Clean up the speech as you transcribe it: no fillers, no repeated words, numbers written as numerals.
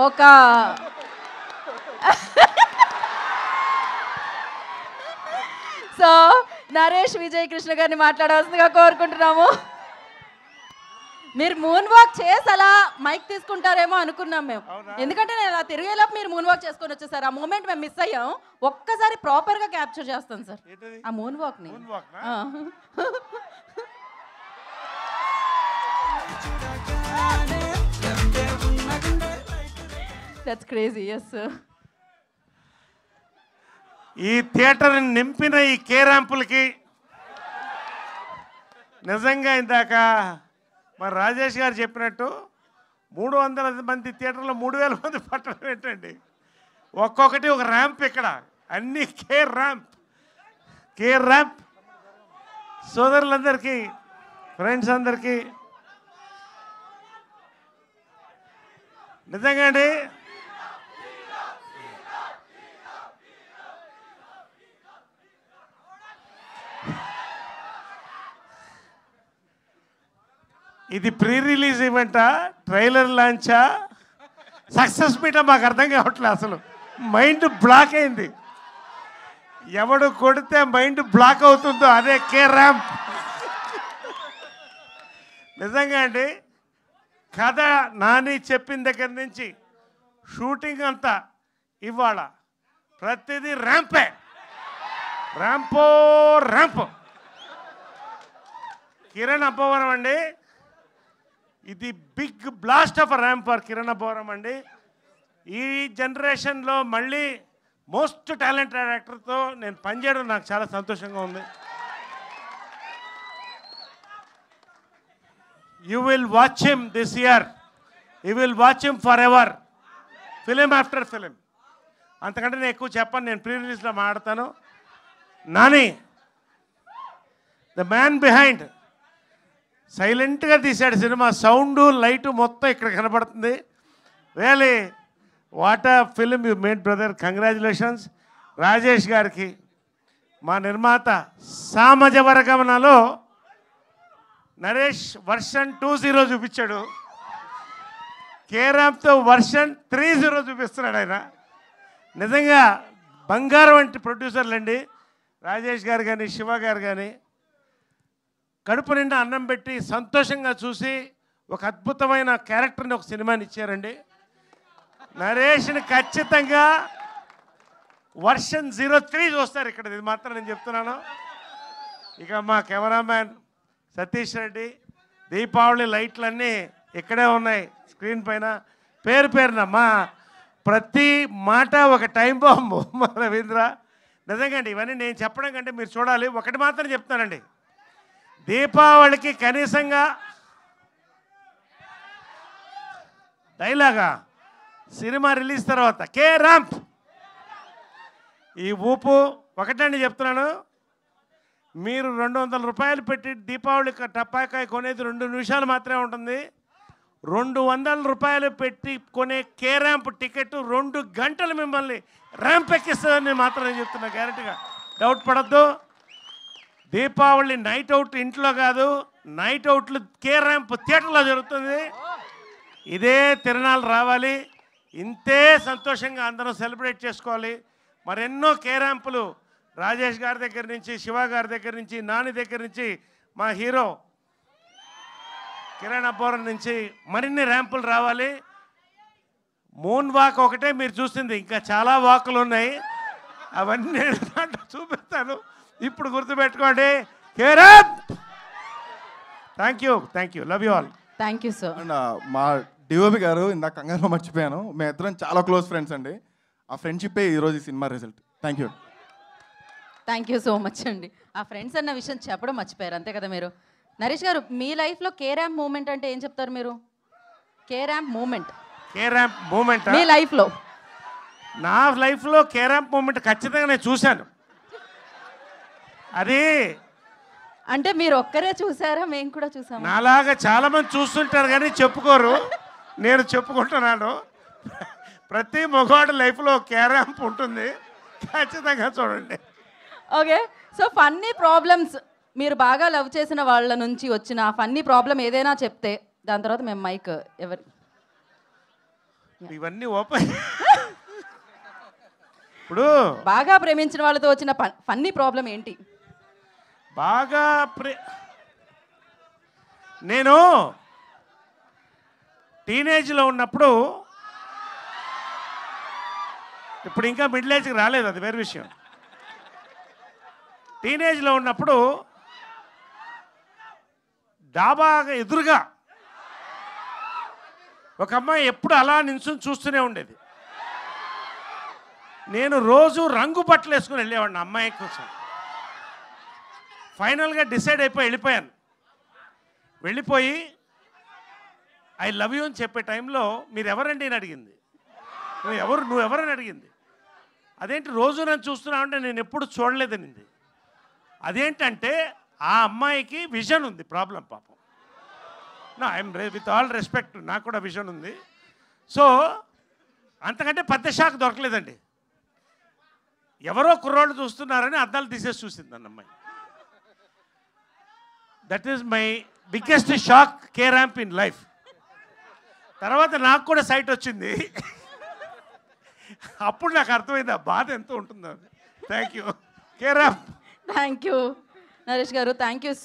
ఒక సో నరేష్ విజయ్ కృష్ణ గారిని మాట్లాడవలసిందిగా కోరుకుంటున్నాము. మీరు మూన్ వాక్ చేసి అలా మైక్ తీసుకుంటారేమో అనుకున్నాం మేము, ఎందుకంటే నేను అలా తిరిగేలోపు మీరు మూన్ వాక్ చేసుకొని వచ్చేసారు. ఆ మూమెంట్ మేము మిస్ అయ్యాం. ఒక్కసారి ప్రాపర్గా క్యాప్చర్ చేస్తాను సార్ ఆ మూన్ వాక్ని. That's crazy. Yes sir. ఈ థియేటర్ నింపిన ఈ కే ర్యాంపులకి నిజంగా ఇందాక మరి రాజేష్ గారు చెప్పినట్టు 300 మంది థియేటర్లో 3000 మంది పట్టడం ఏంటండి? ఒక్కొక్కటి ఒక ర్యాంప్. ఇక్కడ అన్ని కే ర్యాంప్. సోదరులందరికీ, ఫ్రెండ్స్ అందరికీ నిజంగా అండి ఇది pre release ఈవెంటా, trailer లాంచా, success meetha మాకు అర్థం కావట్లే. అసలు మైండ్ బ్లాక్ అయింది. ఎవడు కొడితే మైండ్ బ్లాక్ అవుతుందో అదే కే ర్యాంప్. నిజంగా అండి, కథ నాని చెప్పిన దగ్గర నుంచి షూటింగ్ అంతా ఇవాళ ప్రతిదీ ర్యాంపే. ర్యాంప్. కిరణ్ అబ్బవరం అండి, ఇది big blast of ramp for Kiran Abbavaram అండి. ఈ జనరేషన్లో మళ్ళీ మోస్ట్ టాలెంటెడ్ యాక్టర్తో నేను పనిచేయడం నాకు చాలా సంతోషంగా ఉంది. You will watch him this year, you will watch him for ever, film after film. అంతకంటే నేను ఎక్కువ చెప్పను, నేను ప్రీ రిలీజ్లో మాట్లాడతాను. నాని ద మ్యాన్ బిహైండ్ సైలెంట్గా తీశాడు సినిమా. సౌండ్ లైటు మొత్తం ఇక్కడ కనబడుతుంది. రియలీ వాట్ ఆ film you made brother, congratulations. Rajesh గారికి మా నిర్మాత సామజవరగమనలో నరేష్ వర్షన్ 20 చూపించాడు, కేరామ్తో వర్షన్ 30 చూపిస్తున్నాడు ఆయన. నిజంగా బంగారం వంటి ప్రొడ్యూసర్లు అండి రాజేష్ గారు కానీ శివ గారు కానీ. కడుపు నిండా అన్నం పెట్టి సంతోషంగా చూసి ఒక అద్భుతమైన క్యారెక్టర్ని ఒక సినిమాని ఇచ్చారండి. నరేష్ని ఖచ్చితంగా వర్షన్ 03 చూస్తారు ఇక్కడ, ఇది మాత్రం నేను చెప్తున్నాను. ఇక మా కెమెరామ్యాన్ సతీష్ రెడ్డి, దీపావళి లైట్లన్నీ ఇక్కడే ఉన్నాయి స్క్రీన్ పైన. పేరున మా ప్రతి మాట ఒక టైం బాంబు మా రవీంద్ర. నిజంగా అండి ఇవన్నీ నేను చెప్పడం కంటే మీరు చూడాలి. ఒకటి మాత్రం చెప్తానండి, దీపావళికి కనీసంగా డైలాగా సినిమా రిలీజ్ తర్వాత కే ర్యాంప్ ఈ ఊపు ఒకటండి చెప్తున్నాను. మీరు 200 రూపాయలు పెట్టి దీపావళి టపాకాయ కొనేది 2 నిమిషాలు మాత్రమే ఉంటుంది. 200 రూపాయలు పెట్టి కొనే కే ర్యాంప్ టికెట్ 2 గంటలు మిమ్మల్ని ర్యాంప్ ఎక్కిస్తుందని మాత్రం నేను చెప్తున్నా, గ్యారెంటీగా. డౌట్ పడద్దు. దీపావళి నైట్ అవుట్ ఇంట్లో కాదు, నైట్ అవుట్లు కే ర్యాంప్ థియేటర్లో జరుగుతుంది. ఇదే తిరణాలు రావాలి, ఇంతే సంతోషంగా అందరం సెలబ్రేట్ చేసుకోవాలి. మరెన్నో కే ర్యాంపులు రాజేష్ గారి దగ్గర నుంచి, శివ గారి దగ్గర నుంచి, నాని దగ్గర నుంచి, మా హీరో కిరణ్ అబ్బవరం నుంచి మరిన్ని ర్యాంపులు రావాలి. మూన్ వాక్ ఒకటే మీరు చూసింది, ఇంకా చాలా వాకులు ఉన్నాయి, అవన్నీ దాంట్లో చూపిస్తాను. ఇప్పుడు గుర్తుపెట్టుకోండి, K ramp. Thank you, love you all. Thank you sir. And మా డిఓపి గారు ఇందాక కంగారులో మర్చిపోయాను, మేము ఇద్దరం చాలా క్లోజ్ ఫ్రెండ్స్ అండి. ఆ ఫ్రెండ్షిప్పే ఈరోజు ఈ cinema result. Thank you so much అండి. ఆ ఫ్రెండ్స్ అన్న విషయం చెప్పడం మర్చిపోయారు, అంతే కదా మీరు. నరేష్ గారు, మీ లైఫ్లో కే ర్యాంప్ మూమెంట్ అంటే ఏం చెప్తారు మీరు? కే ర్యాంప్ మూమెంట్ మీ లైఫ్లో? నా లైఫ్లో కే ర్యాంప్ మూమెంట్ ఖచ్చితంగా నేను చూశాను. అది అంటే మీరు ఒక్కరే చూసారా? మేము కూడా చూసాము. నాలాగా చాలా మంది చూస్తుంటారు కానీ చెప్పుకోరు, నేను చెప్పుకుంటున్నాను. ప్రతి మగవాడి లైఫ్లో కే ర్యాంప్ ఉంటుంది, ఖచ్చితంగా చూడండి. ఓకే, సో ఫన్నీ ప్రాబ్లమ్స్, మీరు బాగా లవ్ చేసిన వాళ్ళ నుంచి వచ్చిన ఫన్నీ ప్రాబ్లం ఏదైనా చెప్తే దాని తర్వాత మేము మైక్ ఎవరి ఇవన్నీ ఓపెన్. ఇప్పుడు బాగా ప్రేమించిన వాళ్ళతో వచ్చిన ఫన్నీ ప్రాబ్లం ఏంటి? బాగా నేను టీనేజ్లో ఉన్నప్పుడు, ఇప్పుడు ఇంకా మిడిల్ ఏజ్కి రాలేదు, అది వేరే విషయం. టీనేజ్లో ఉన్నప్పుడు డాబా ఎదురుగా ఒక అమ్మాయి ఎప్పుడు అలా నిల్చుని చూస్తూనే ఉండేది. నేను రోజు రంగు బట్టలు వేసుకుని వెళ్ళేవాడిని అమ్మాయి కోసం. ఫైనల్గా డిసైడ్ అయిపోయి వెళ్ళిపోయాను. వెళ్ళిపోయి ఐ లవ్ యూ అని చెప్పే టైంలో మీరు ఎవరండి అని అడిగింది. నువ్వు ఎవరని అడిగింది. అదేంటి రోజు నన్ను చూస్తున్నావు అంటే నేను ఎప్పుడు చూడలేదనింది. అదేంటంటే ఆ అమ్మాయికి విజన్ ఉంది, ప్రాబ్లం పాపం. నా ఐఎమ్ విత్ ఆల్ రెస్పెక్ట్, నాకు కూడా విజన్ ఉంది. సో అంతకంటే పెద్ద షాక్ దొరకలేదండి. ఎవరో కుర్రోళ్ళు చూస్తున్నారని అద్దాలు తీసేసి చూసింది అన్న అమ్మాయి. That is my biggest shock K ramp in life. తర్వాత నాకు కూడా సైట్ వచ్చింది. అప్పుడు నాకు అర్థమైంది ఆ బాధ ఎంత ఉంటుందో. Thank U K ramp. Thank you Naresh గారు, థ్యాంక్ యూ సో